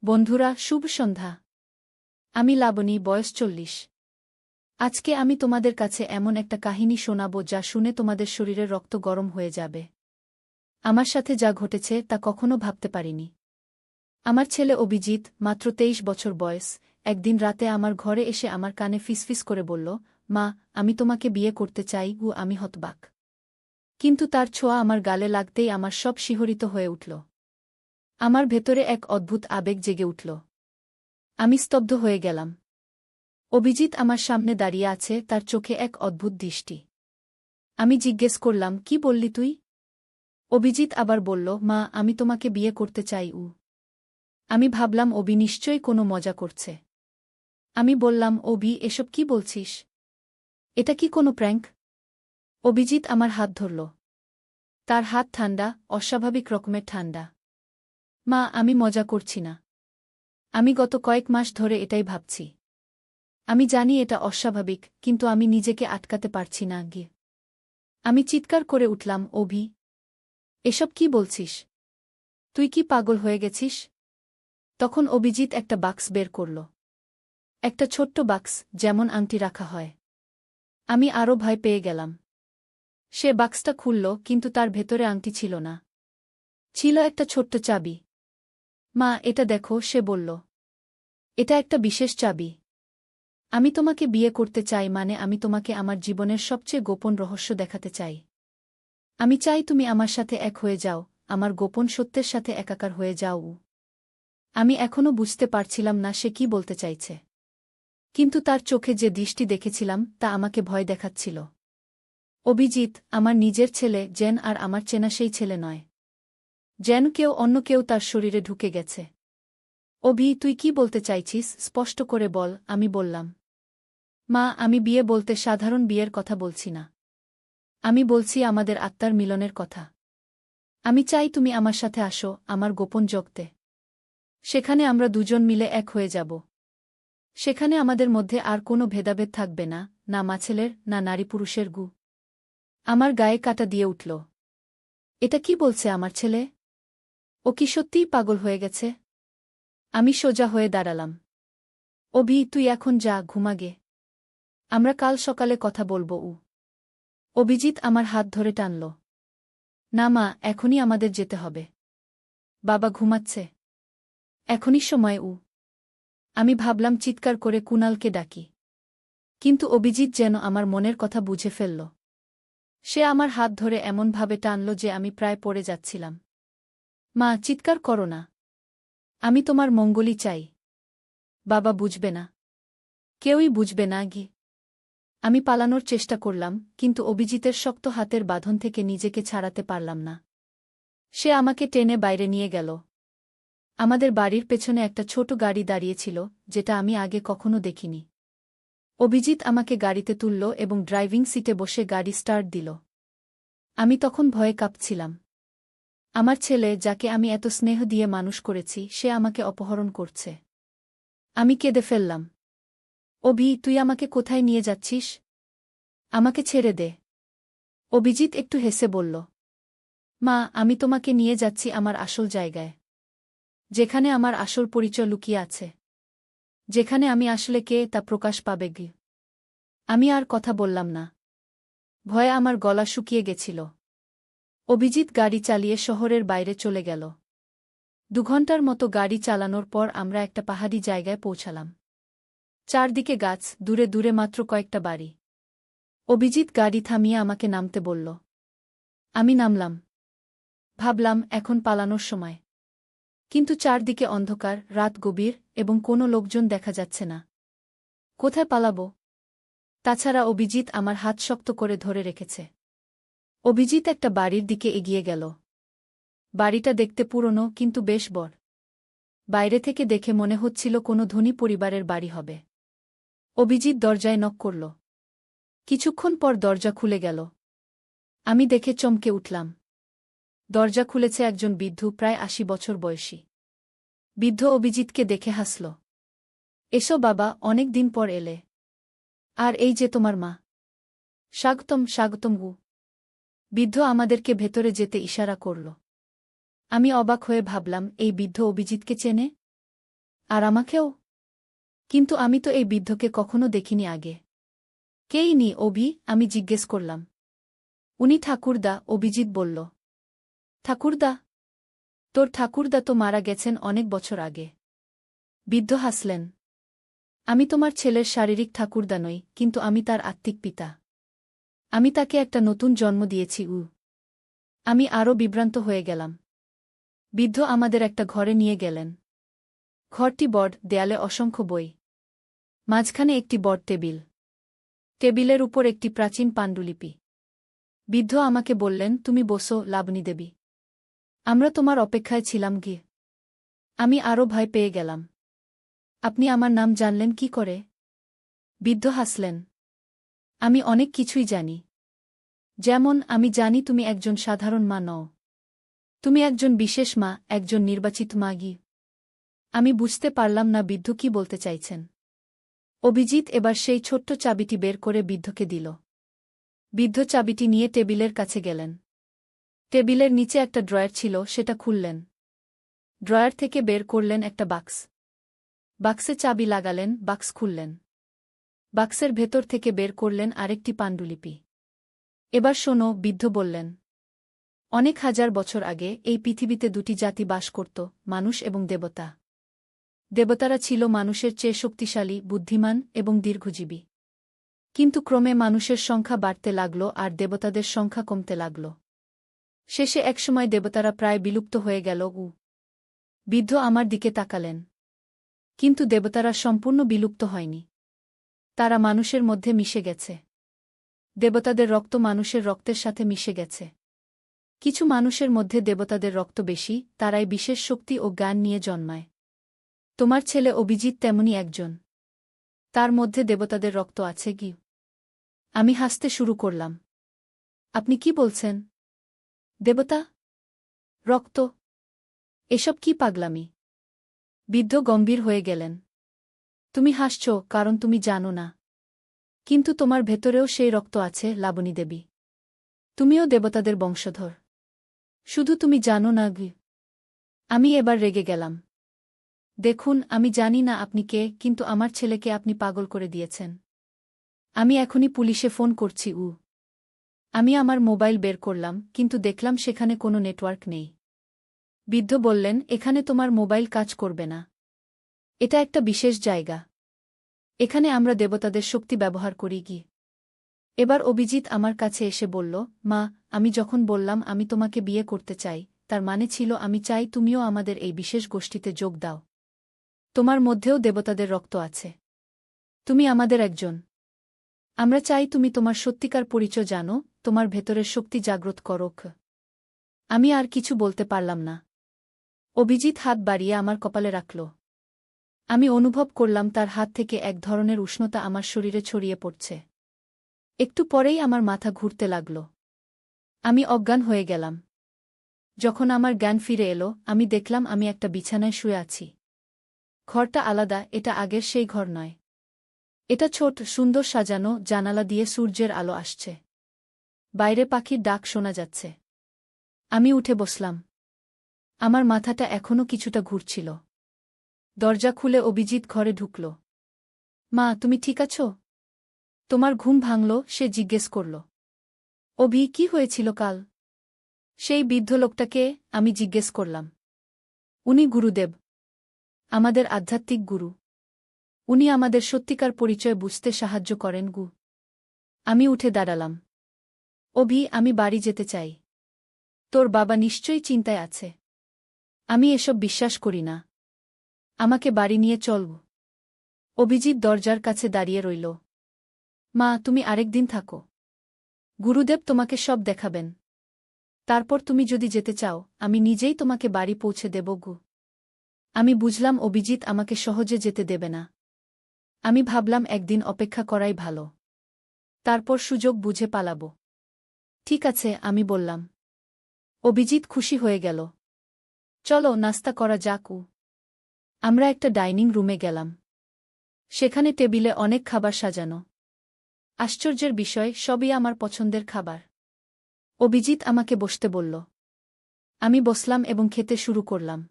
বন্ধুরা, শুভ সন্ধ্যা। আমি লাবণী, বয়স 40। আজকে আমি তোমাদের কাছে এমন একটা কাহিনী শোনাব যা শুনে তোমাদের শরীরের রক্ত গরম হয়ে যাবে। আমার সাথে যা ঘটেছে তা কখনো ভাবতে পারিনি। আমার ছেলে অভিজিৎ, মাত্র 23 বছর বয়স, একদিন রাতে আমার ঘরে এসে আমার কানে ফিসফিস করে বলল, মা, আমি তোমাকে বিয়ে করতে চাই। আমি হতবাক। কিন্তু তার ছোঁয়া আমার গালে লাগতেই আমার সব শিহরিত হয়ে উঠল। আমার ভেতরে এক অদ্ভুত আবেগ জেগে উঠল। আমি স্তব্ধ হয়ে গেলাম। অভিজিৎ আমার সামনে দাঁড়িয়ে আছে, তার চোখে এক অদ্ভুত দৃষ্টি। আমি জিজ্ঞেস করলাম, কি বললি তুই? অভিজিৎ আবার বলল, মা, আমি তোমাকে বিয়ে করতে চাই। আমি ভাবলাম অভি নিশ্চয়ই কোনো মজা করছে। আমি বললাম, অভি, এসব কি বলছিস? এটা কি কোনো প্র্যাঙ্ক? অভিজিৎ আমার হাত ধরল। তার হাত ঠান্ডা, অস্বাভাবিক রকমের ঠান্ডা। মা, আমি মজা করছি না। আমি গত কয়েক মাস ধরে এটাই ভাবছি। আমি জানি এটা অস্বাভাবিক, কিন্তু আমি নিজেকে আটকাতে পারছি না। আমি চিৎকার করে উঠলাম, অভি, এসব কি বলছিস? তুই কি পাগল হয়ে গেছিস? তখন অভিজিৎ একটা বাক্স বের করল। একটা ছোট্ট বাক্স, যেমন আংটি রাখা হয়। আমি আরও ভয় পেয়ে গেলাম। সে বাক্সটা খুলল, কিন্তু তার ভেতরে আংটি ছিল না। ছিল একটা ছোট্ট চাবি। মা, এটা দেখো, সে বলল। এটা একটা বিশেষ চাবি। আমি তোমাকে বিয়ে করতে চাই, মানে আমি তোমাকে আমার জীবনের সবচেয়ে গোপন রহস্য দেখাতে চাই। আমি চাই তুমি আমার সাথে এক হয়ে যাও, আমার গোপন সত্যের সাথে একাকার হয়ে যাও। আমি এখনও বুঝতে পারছিলাম না সে কি বলতে চাইছে। কিন্তু তার চোখে যে দৃষ্টি দেখেছিলাম তা আমাকে ভয় দেখাচ্ছিল। অভিজিৎ, আমার নিজের ছেলে, যেন আর আমার চেনা সেই ছেলে নয়। যেন অন্য কেউ তার শরীরে ঢুকে গেছে। অভি, তুই কি বলতে চাইছিস? স্পষ্ট করে বল। আমি বললাম, মা, আমি বিয়ে বলতে সাধারণ বিয়ের কথা বলছি না। আমি বলছি আমাদের আত্মার মিলনের কথা। আমি চাই তুমি আমার সাথে আসো, আমার গোপন জগতে। সেখানে আমরা দুজন মিলে এক হয়ে যাব। সেখানে আমাদের মধ্যে আর কোনো ভেদাভেদ থাকবে না, না মাছেলের, না নারী পুরুষের গু। আমার গায়ে কাঁটা দিয়ে উঠল। এটা কি বলছে আমার ছেলে? ও কি সত্যিই পাগল হয়ে গেছে? আমি সোজা হয়ে দাঁড়ালাম। অভি, তুই এখন যা, ঘুমাগে। আমরা কাল সকালে কথা বলব। অভিজিৎ আমার হাত ধরে টানল। না মা, এখনই আমাদের যেতে হবে। বাবা ঘুমাচ্ছে। এখনই সময়। আমি ভাবলাম চিৎকার করে কুণালকে ডাকি। কিন্তু অভিজিৎ যেন আমার মনের কথা বুঝে ফেলল। সে আমার হাত ধরে এমনভাবে টানল যে আমি প্রায় পড়ে যাচ্ছিলাম। মা, চিৎকার করো না। আমি তোমার মঙ্গলই চাই। বাবা বুঝবে না। কেউই বুঝবে না। আমি পালানোর চেষ্টা করলাম, কিন্তু অভিজিতের শক্ত হাতের বাঁধন থেকে নিজেকে ছাড়াতে পারলাম না। সে আমাকে টেনে বাইরে নিয়ে গেল। আমাদের বাড়ির পেছনে একটা ছোট গাড়ি দাঁড়িয়েছিল, যেটা আমি আগে কখনো দেখিনি। অভিজিৎ আমাকে গাড়িতে তুলল এবং ড্রাইভিং সিটে বসে গাড়ি স্টার্ট দিল। আমি তখন ভয়ে কাঁপছিলাম। আমার ছেলে, যাকে আমি এত স্নেহ দিয়ে মানুষ করেছি, সে আমাকে অপহরণ করছে। আমি কেঁদে ফেললাম। অভি, তুই আমাকে কোথায় নিয়ে যাচ্ছিস? আমাকে ছেড়ে দে। অভিজিৎ একটু হেসে বলল, মা, আমি তোমাকে নিয়ে যাচ্ছি আমার আসল জায়গায়। যেখানে আমার আসল পরিচয় লুকিয়ে আছে। যেখানে আমি আসলে কে তা প্রকাশ পাবে। আমি আর কথা বললাম না। ভয়ে আমার গলা শুকিয়ে গেছিল। অভিজিৎ গাড়ি চালিয়ে শহরের বাইরে চলে গেল। 2 ঘন্টার মতো গাড়ি চালানোর পর আমরা একটা পাহাড়ি জায়গায় পৌঁছালাম। চারদিকে গাছ, দূরে দূরে মাত্র কয়েকটা বাড়ি। অভিজিৎ গাড়ি থামিয়ে আমাকে নামতে বলল। আমি নামলাম। ভাবলাম, এখন পালানোর সময়। কিন্তু চারদিকে অন্ধকার, রাত গভীর, এবং কোনো লোকজন দেখা যাচ্ছে না। কোথায় পালাবো? তাছাড়া অভিজিৎ আমার হাত শক্ত করে ধরে রেখেছে। অভিজিৎ একটা বাড়ির দিকে এগিয়ে গেল। বাড়িটা দেখতে পুরনো, কিন্তু বেশ বড়। বাইরে থেকে দেখে মনে হচ্ছিল কোনো ধনী পরিবারের বাড়ি হবে। অভিজিৎ দরজায় নক করল। কিছুক্ষণ পর দরজা খুলে গেল। আমি দেখে চমকে উঠলাম। দরজা খুলেছে একজন বৃদ্ধ, প্রায় 80 বছর বয়সী। বৃদ্ধ অভিজিৎকে দেখে হাসল। এসো বাবা, অনেক দিন পর এলে। আর এই যে তোমার মা। স্বাগতম, স্বাগতম। বৃদ্ধ আমাদেরকে ভেতরে যেতে ইশারা করল। আমি অবাক হয়ে ভাবলাম, এই বৃদ্ধ অভিজিৎকে চেনে? আর আমাকেও? কিন্তু আমি তো এই বৃদ্ধকে কখনো দেখিনি আগে। কেই নি অভি, আমি জিজ্ঞেস করলাম। উনি ঠাকুরদা, অভিজিৎ বলল। ঠাকুরদা? তোর ঠাকুরদা তো মারা গেছেন অনেক বছর আগে। বৃদ্ধ হাসলেন। আমি তোমার ছেলের শারীরিক ঠাকুরদা নই, কিন্তু আমি তার আত্মিক পিতা। আমি তাকে একটা নতুন জন্ম দিয়েছি। আমি আরও বিভ্রান্ত হয়ে গেলাম। বৃদ্ধ আমাদের একটা ঘরে নিয়ে গেলেন। ঘরটি বড়, দেয়ালে অসংখ্য বই। মাঝখানে একটি বড় টেবিল। টেবিলের উপর একটি প্রাচীন পাণ্ডুলিপি। বৃদ্ধ আমাকে বললেন, তুমি বসো, লাবণী দেবী। আমরা তোমার অপেক্ষায় ছিলাম গিয়ে। আমি আরও ভয় পেয়ে গেলাম। আপনি আমার নাম জানলেন কি করে? বৃদ্ধ হাসলেন। আমি অনেক কিছুই জানি। যেমন আমি জানি তুমি একজন সাধারণ মা নও। তুমি একজন বিশেষ মা, একজন নির্বাচিত মা গি। আমি বুঝতে পারলাম না বৃদ্ধ কি বলতে চাইছেন। অভিজিৎ এবার সেই ছোট্ট চাবিটি বের করে বৃদ্ধকে দিল। বৃদ্ধ চাবিটি নিয়ে টেবিলের কাছে গেলেন। টেবিলের নিচে একটা ড্রয়ার ছিল, সেটা খুললেন। ড্রয়ার থেকে বের করলেন একটা বাক্স। বাক্সে চাবি লাগালেন, বাক্স খুললেন। বাক্সের ভেতর থেকে বের করলেন আরেকটি পাণ্ডুলিপি। এবার শোনো, বৃদ্ধ বললেন। অনেক হাজার বছর আগে এই পৃথিবীতে দুটি জাতি বাস করত, মানুষ এবং দেবতা। দেবতারা ছিল মানুষের চেয়ে শক্তিশালী, বুদ্ধিমান এবং দীর্ঘজীবী। কিন্তু ক্রমে মানুষের সংখ্যা বাড়তে লাগল আর দেবতাদের সংখ্যা কমতে লাগল। শেষে একসময় দেবতারা প্রায় বিলুপ্ত হয়ে গেল। বৃদ্ধ আমার দিকে তাকালেন। কিন্তু দেবতারা সম্পূর্ণ বিলুপ্ত হয়নি। তারা মানুষের মধ্যে মিশে গেছে। দেবতাদের রক্ত মানুষের রক্তের সাথে মিশে গেছে। কিছু মানুষের মধ্যে দেবতাদের রক্ত বেশি, তারাই বিশেষ শক্তি ও জ্ঞান নিয়ে জন্মায়। তোমার ছেলে অভিজিৎ তেমনি একজন। তার মধ্যে দেবতাদের রক্ত আছে কি? আমি হাসতে শুরু করলাম। আপনি কি বলছেন? দেবতা? রক্ত? এসব কি পাগলামি? বৃদ্ধ গম্ভীর হয়ে গেলেন। তুমি হাসছ কারণ তুমি জানো না। কিন্তু তোমার ভেতরেও সেই রক্ত আছে, লাবণী দেবী। তুমিও দেবতাদের বংশধর। শুধু তুমি জানো না গি। আমি এবার রেগে গেলাম। দেখুন, আমি জানি না আপনি কে, কিন্তু আমার ছেলেকে আপনি পাগল করে দিয়েছেন। আমি এখনই পুলিশে ফোন করছি। আমি আমার মোবাইল বের করলাম, কিন্তু দেখলাম সেখানে কোনো নেটওয়ার্ক নেই। বৃদ্ধ বললেন, এখানে তোমার মোবাইল কাজ করবে না। এটা একটা বিশেষ জায়গা। এখানে আমরা দেবতাদের শক্তি ব্যবহার করি কি। এবার অভিজিৎ আমার কাছে এসে বলল, মা, আমি যখন বললাম আমি তোমাকে বিয়ে করতে চাই, তার মানে ছিল আমি চাই তুমিও আমাদের এই বিশেষ গোষ্ঠীতে যোগ দাও। তোমার মধ্যেও দেবতাদের রক্ত আছে। তুমি আমাদের একজন। আমরা চাই তুমি তোমার সত্যিকার পরিচয় জানো, তোমার ভেতরের শক্তি জাগ্রত করোক। আমি আর কিছু বলতে পারলাম না। অভিজিৎ হাত বাড়িয়ে আমার কপালে রাখল। আমি অনুভব করলাম তার হাত থেকে এক ধরনের উষ্ণতা আমার শরীরে ছড়িয়ে পড়ছে। একটু পরেই আমার মাথা ঘুরতে লাগল। আমি অজ্ঞান হয়ে গেলাম। যখন আমার জ্ঞান ফিরে এলো, আমি দেখলাম আমি একটা বিছানায় শুয়ে আছি। ঘরটা আলাদা, এটা আগের সেই ঘর নয়। এটা ছোট, সুন্দর সাজানো, জানালা দিয়ে সূর্যের আলো আসছে। বাইরে পাখির ডাক শোনা যাচ্ছে। আমি উঠে বসলাম। আমার মাথাটা এখনও কিছুটা ঘুরছিল। দরজা খুলে অভিজিৎ ঘরে ঢুকল। মা, তুমি ঠিক আছো? তোমার ঘুম ভাঙল? সে জিজ্ঞেস করল। অভি, কি হয়েছিল কাল? সেই বৃদ্ধ লোকটাকে? আমি জিজ্ঞেস করলাম। উনি গুরুদেব। আমাদের আধ্যাত্মিক গুরু। উনি আমাদের সত্যিকার পরিচয় বুঝতে সাহায্য করেন গু। আমি উঠে দাঁড়ালাম। অভি, আমি বাড়ি যেতে চাই। তোর বাবা নিশ্চয়ই চিন্তায় আছে। আমি এসব বিশ্বাস করি না। আমাকে বাড়ি নিয়ে চল। অভিজিৎ দরজার কাছে দাঁড়িয়ে রইল। মা, তুমি আরেকদিন থাকো। গুরুদেব তোমাকে সব দেখাবেন। তারপর তুমি যদি যেতে চাও, আমি নিজেই তোমাকে বাড়ি পৌঁছে দেব গু। আমি বুঝলাম অভিজিৎ আমাকে সহজে যেতে দেবে না। আমি ভাবলাম একদিন অপেক্ষা করাই ভালো। তারপর সুযোগ বুঝে পালাব। ঠিক আছে, আমি বললাম। অভিজিৎ খুশি হয়ে গেল। চলো, নাস্তা করা যাক। আমরা একটা ডাইনিং রুমে গেলাম। সেখানে টেবিলে অনেক খাবার সাজানো। আশ্চর্যের বিষয়, সবই আমার পছন্দের খাবার। অভিজিৎ আমাকে বসতে বলল। আমি বসলাম এবং খেতে শুরু করলাম।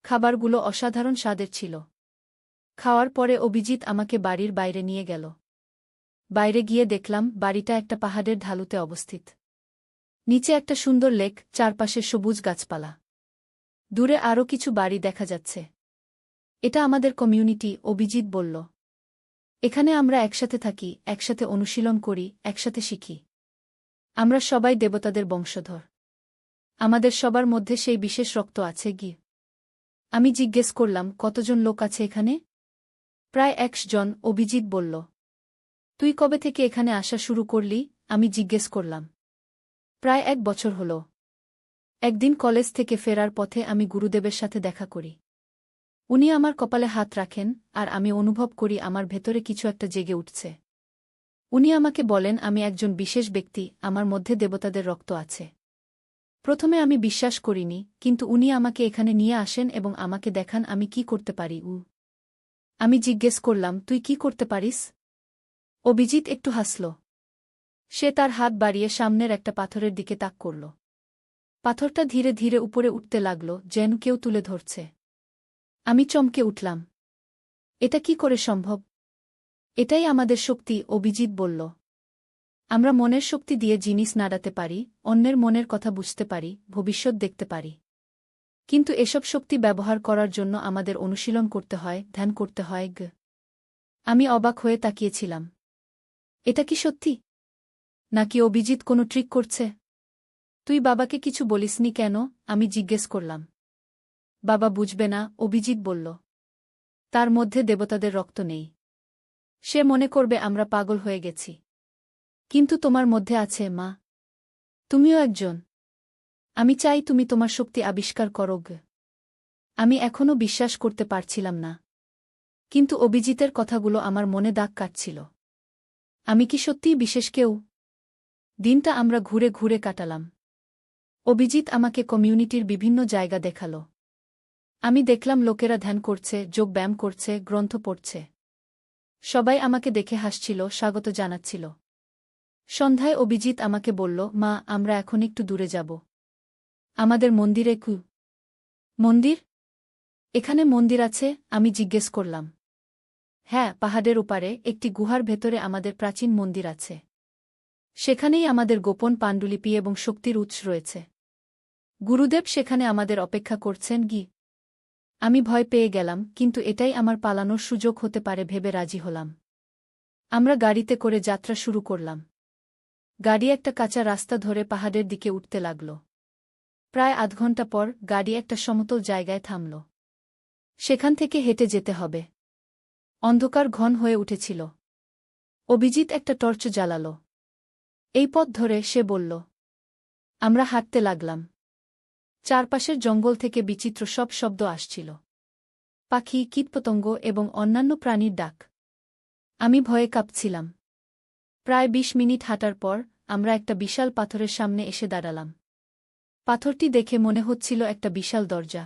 খাবারগুলো অসাধারণ স্বাদের ছিল। খাওয়ার পরে অভিজিৎ আমাকে বাড়ির বাইরে নিয়ে গেল। বাইরে গিয়ে দেখলাম বাড়িটা একটা পাহাড়ের ঢালুতে অবস্থিত। নিচে একটা সুন্দর লেক, চারপাশে সবুজ গাছপালা। দূরে আরও কিছু বাড়ি দেখা যাচ্ছে। এটা আমাদের কমিউনিটি, অভিজিৎ বলল। এখানে আমরা একসাথে থাকি, একসাথে অনুশীলন করি, একসাথে শিখি। আমরা সবাই দেবতাদের বংশধর। আমাদের সবার মধ্যে সেই বিশেষ রক্ত আছে কি? আমি জিজ্ঞেস করলাম, কতজন লোক আছে এখানে? প্রায় 100 জন, অভিজিৎ বলল। তুই কবে থেকে এখানে আসা শুরু করলি? আমি জিজ্ঞেস করলাম। প্রায় 1 বছর হল। একদিন কলেজ থেকে ফেরার পথে আমি গুরুদেবের সাথে দেখা করি। উনি আমার কপালে হাত রাখেন, আর আমি অনুভব করি আমার ভেতরে কিছু একটা জেগে উঠছে। উনি আমাকে বলেন আমি একজন বিশেষ ব্যক্তি, আমার মধ্যে দেবতাদের রক্ত আছে। প্রথমে আমি বিশ্বাস করিনি, কিন্তু উনি আমাকে এখানে নিয়ে আসেন এবং আমাকে দেখান আমি কি করতে পারি। আমি জিজ্ঞেস করলাম, তুই কি করতে পারিস? অভিজিৎ একটু হাসল। সে তার হাত বাড়িয়ে সামনের একটা পাথরের দিকে তাক করল। পাথরটা ধীরে ধীরে উপরে উঠতে লাগল, যেন কেউ তুলে ধরছে। আমি চমকে উঠলাম। এটা কি করে সম্ভব? এটাই আমাদের শক্তি, অভিজিৎ বলল। আমরা মনের শক্তি দিয়ে জিনিস নাড়াতে পারি, অন্যের মনের কথা বুঝতে পারি, ভবিষ্যৎ দেখতে পারি। কিন্তু এসব শক্তি ব্যবহার করার জন্য আমাদের অনুশীলন করতে হয়, ধ্যান করতে হয়। আমি অবাক হয়ে তাকিয়েছিলাম। এটা কি সত্যি? নাকি অভিজিৎ কোনো ট্রিক করছে? তুই বাবাকে কিছু বলিসনি কেন? আমি জিজ্ঞেস করলাম। বাবা বুঝবে না, অভিজিৎ বলল। তার মধ্যে দেবতাদের রক্ত নেই। সে মনে করবে আমরা পাগল হয়ে গেছি। কিন্তু তোমার মধ্যে আছে, মা। তুমিও একজন। আমি চাই তুমি তোমার শক্তি আবিষ্কার করো। আমি এখনও বিশ্বাস করতে পারছিলাম না। কিন্তু অভিজিতের কথাগুলো আমার মনে দাগ কাটছিল। আমি কি সত্যিই বিশেষ কেউ? দিনটা আমরা ঘুরে ঘুরে কাটালাম। অভিজিৎ আমাকে কমিউনিটির বিভিন্ন জায়গা দেখালো। আমি দেখলাম লোকেরা ধ্যান করছে, যোগ ব্যায়াম করছে, গ্রন্থ পড়ছে। সবাই আমাকে দেখে হাসছিল, স্বাগত জানাচ্ছিল। সন্ধ্যায় অভিজিৎ আমাকে বলল, মা, আমরা এখন একটু দূরে যাব। আমাদের মন্দিরে। মন্দির? এখানে মন্দির আছে? আমি জিজ্ঞেস করলাম। হ্যাঁ, পাহাড়ের ওপারে একটি গুহার ভেতরে আমাদের প্রাচীন মন্দির আছে। সেখানেই আমাদের গোপন পাণ্ডুলিপি এবং শক্তির উৎস রয়েছে। গুরুদেব সেখানে আমাদের অপেক্ষা করছেন। আমি ভয় পেয়ে গেলাম, কিন্তু এটাই আমার পালানোর সুযোগ হতে পারে ভেবে রাজি হলাম। আমরা গাড়িতে করে যাত্রা শুরু করলাম। গাড়ি একটা কাঁচা রাস্তা ধরে পাহাড়ের দিকে উঠতে লাগল। প্রায় আধ ঘণ্টা পর গাড়ি একটা সমতল জায়গায় থামল। সেখান থেকে হেঁটে যেতে হবে। অন্ধকার ঘন হয়ে উঠেছিল। অভিজিৎ একটা টর্চ জ্বালাল। এই পথ ধরে, সে বলল। আমরা হাঁটতে লাগলাম। চারপাশের জঙ্গল থেকে বিচিত্র সব শব্দ আসছিল। পাখি, কীটপতঙ্গ এবং অন্যান্য প্রাণীর ডাক। আমি ভয়ে কাঁপছিলাম। প্রায় 20 মিনিট হাঁটার পর আমরা একটা বিশাল পাথরের সামনে এসে দাঁড়ালাম। পাথরটি দেখে মনে হচ্ছিল একটা বিশাল দরজা।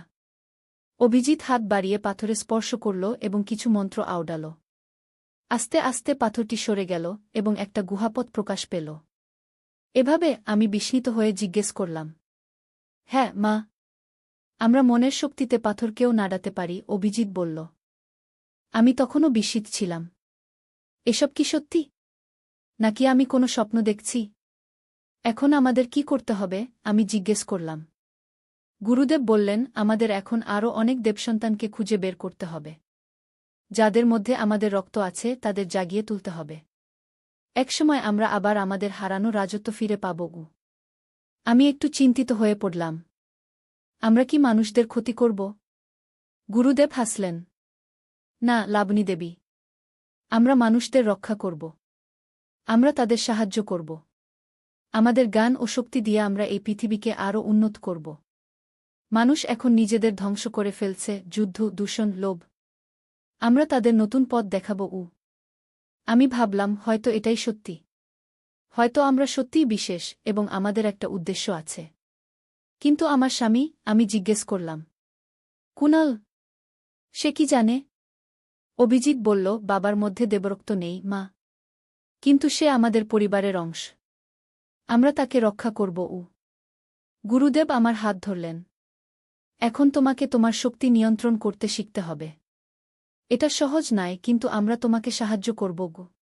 অভিজিৎ হাত বাড়িয়ে পাথরে স্পর্শ করল এবং কিছু মন্ত্র আওড়াল। আস্তে আস্তে পাথরটি সরে গেল এবং একটা গুহাপথ প্রকাশ পেল। এভাবে আমি বিস্মিত হয়ে জিজ্ঞেস করলাম। হ্যাঁ, মা। আমরা মনের শক্তিতে পাথরকেও নাড়াতে পারি, অভিজিৎ বলল। আমি তখনও বিস্মিত ছিলাম। এসব কি সত্যি? নাকি আমি কোনো স্বপ্ন দেখছি? এখন আমাদের কি করতে হবে? আমি জিজ্ঞেস করলাম। গুরুদেব বললেন, আমাদের এখন আরও অনেক দেবসন্তানকে খুঁজে বের করতে হবে। যাদের মধ্যে আমাদের রক্ত আছে তাদের জাগিয়ে তুলতে হবে। একসময় আমরা আবার আমাদের হারানো রাজত্ব ফিরে পাব। আমি একটু চিন্তিত হয়ে পড়লাম। আমরা কি মানুষদের ক্ষতি করব? গুরুদেব হাসলেন। না, লাবণী দেবী। আমরা মানুষদের রক্ষা করব। আমরা তাদের সাহায্য করব। আমাদের জ্ঞান ও শক্তি দিয়ে আমরা এই পৃথিবীকে আরও উন্নত করব। মানুষ এখন নিজেদের ধ্বংস করে ফেলছে, যুদ্ধ, দূষণ, লোভ। আমরা তাদের নতুন পথ দেখাব। আমি ভাবলাম, হয়তো এটাই সত্যি। হয়তো আমরা সত্যিই বিশেষ এবং আমাদের একটা উদ্দেশ্য আছে। কিন্তু আমার স্বামী? আমি জিজ্ঞেস করলাম। কুনাল? সে কি জানে? অভিজিৎ বলল, বাবার মধ্যে দেবরক্ত নেই, মা। কিন্তু সে আমাদের পরিবারের অংশ। আমরা তাকে রক্ষা করব। গুরুদেব আমার হাত ধরলেন। এখন তোমাকে তোমার শক্তি নিয়ন্ত্রণ করতে শিখতে হবে। এটা সহজ নয়, কিন্তু আমরা তোমাকে সাহায্য করব গো।